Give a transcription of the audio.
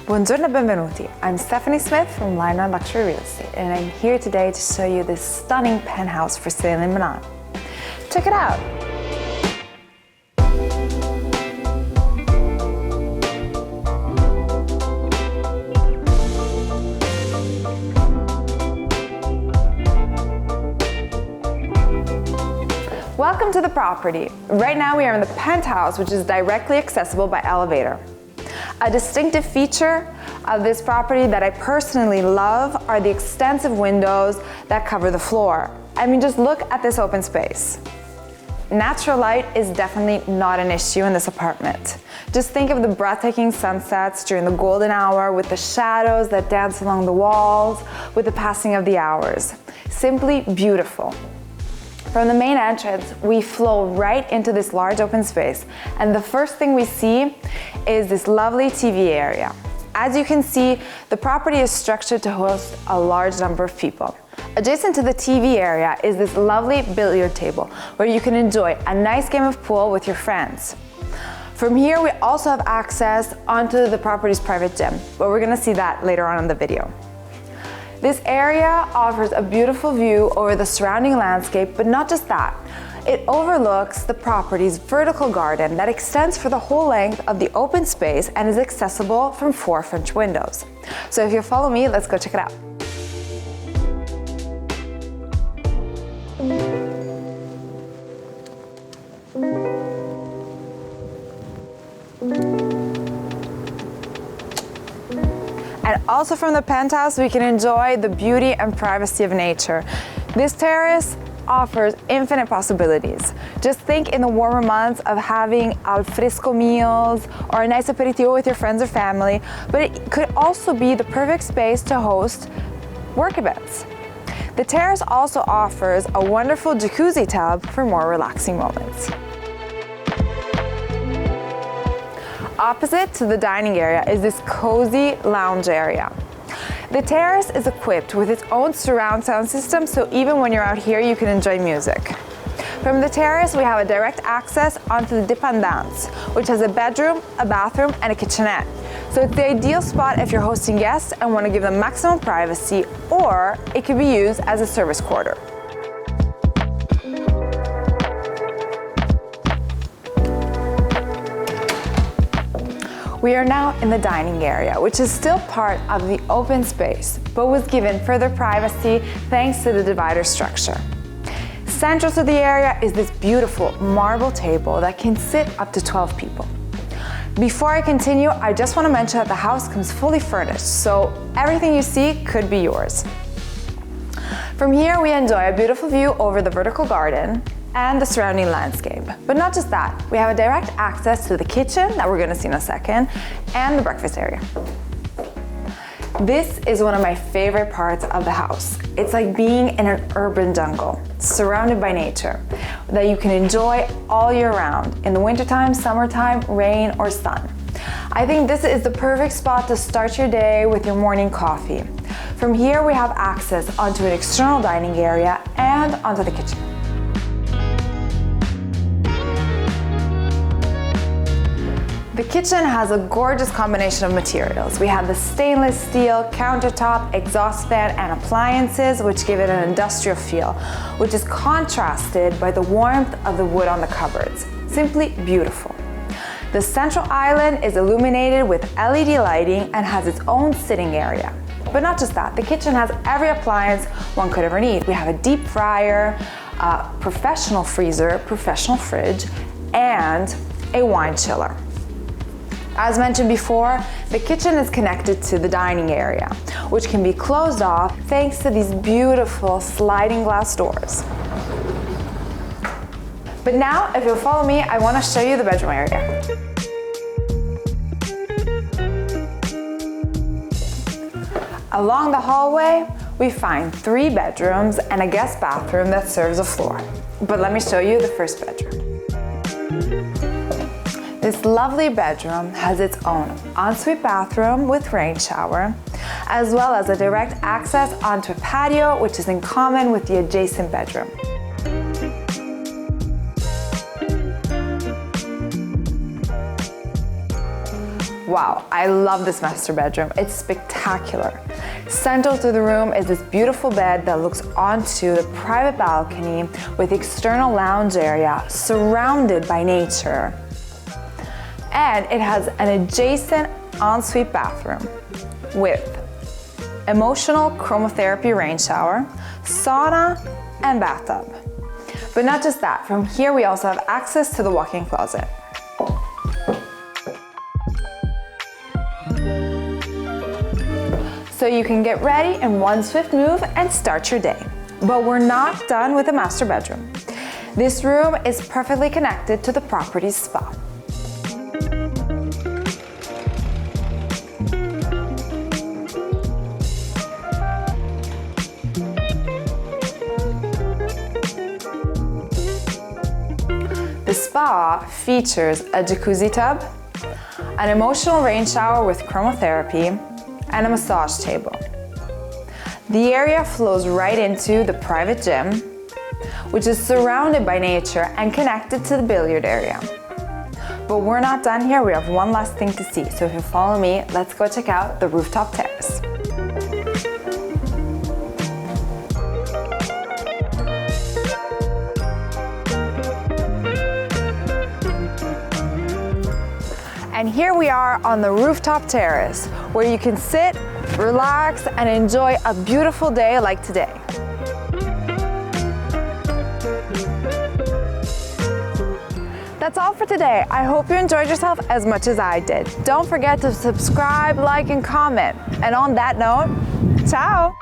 Buongiorno e benvenuti. I'm Stefanie Smith from Lionard Luxury Real Estate, and I'm here today to show you this stunning penthouse for sale in Milan. Check it out. Welcome to the property. Right now we are in the penthouse, which is directly accessible by elevator. A distinctive feature of this property that I personally love are the extensive windows that cover the floor. I mean, just look at this open space. Natural light is definitely not an issue in this apartment. Just think of the breathtaking sunsets during the golden hour with the shadows that dance along the walls with the passing of the hours. Simply beautiful. From the main entrance, we flow right into this large open space, and the first thing we see is this lovely TV area. As you can see, the property is structured to host a large number of people. Adjacent to the TV area is this lovely billiard table where you can enjoy a nice game of pool with your friends. From here, we also have access onto the property's private gym, but we're gonna see that later on in the video. This area offers a beautiful view over the surrounding landscape, but not just that. It overlooks the property's vertical garden that extends for the whole length of the open space and is accessible from 4 French windows. So if you follow me, let's go check it out. And also from the penthouse, we can enjoy the beauty and privacy of nature. This terrace offers infinite possibilities. Just think in the warmer months of having al fresco meals or a nice aperitivo with your friends or family, but it could also be the perfect space to host work events. The terrace also offers a wonderful jacuzzi tub for more relaxing moments. Opposite to the dining area is this cozy lounge area. The terrace is equipped with its own surround sound system, so even when you're out here, you can enjoy music. From the terrace, we have a direct access onto the dépendance, which has a bedroom, a bathroom, and a kitchenette. So it's the ideal spot if you're hosting guests and want to give them maximum privacy, or it could be used as a service quarter. We are now in the dining area, which is still part of the open space, but was given further privacy thanks to the divider structure. Central to the area is this beautiful marble table that can sit up to 12 people. Before I continue, I just want to mention that the house comes fully furnished, so everything you see could be yours. From here, we enjoy a beautiful view over the vertical garden and the surrounding landscape. But not just that, we have a direct access to the kitchen that we're going to see in a second, and the breakfast area. This is one of my favorite parts of the house. It's like being in an urban jungle, surrounded by nature, that you can enjoy all year round, in the wintertime, summertime, rain, or sun. I think this is the perfect spot to start your day with your morning coffee. From here, we have access onto an external dining area and onto the kitchen. The kitchen has a gorgeous combination of materials. We have the stainless steel countertop, exhaust fan, and appliances, which give it an industrial feel, which is contrasted by the warmth of the wood on the cupboards. Simply beautiful. The central island is illuminated with LED lighting and has its own sitting area. But not just that, the kitchen has every appliance one could ever need. We have a deep fryer, a professional freezer, professional fridge, and a wine chiller. As mentioned before, the kitchen is connected to the dining area, which can be closed off thanks to these beautiful sliding glass doors. But now, if you'll follow me, I want to show you the bedroom area. Along the hallway, we find 3 bedrooms and a guest bathroom that serves a floor. But let me show you the first bedroom. This lovely bedroom has its own ensuite bathroom with rain shower, as well as a direct access onto a patio, which is in common with the adjacent bedroom. Wow, I love this master bedroom. It's spectacular. Central to the room is this beautiful bed that looks onto the private balcony with external lounge area surrounded by nature. And it has an adjacent ensuite bathroom with emotional chromotherapy rain shower, sauna, and bathtub. But not just that, from here we also have access to the walk-in closet. So you can get ready in one swift move and start your day. But we're not done with the master bedroom. This room is perfectly connected to the property's spa. The spa features a jacuzzi tub, an emotional rain shower with chromotherapy, and a massage table. The area flows right into the private gym, which is surrounded by nature and connected to the billiard area. But we're not done here, we have one last thing to see. So if you follow me, let's go check out the rooftop terrace. And here we are on the rooftop terrace, where you can sit, relax, and enjoy a beautiful day like today. That's all for today. I hope you enjoyed yourself as much as I did. Don't forget to subscribe, like, and comment. And on that note, ciao!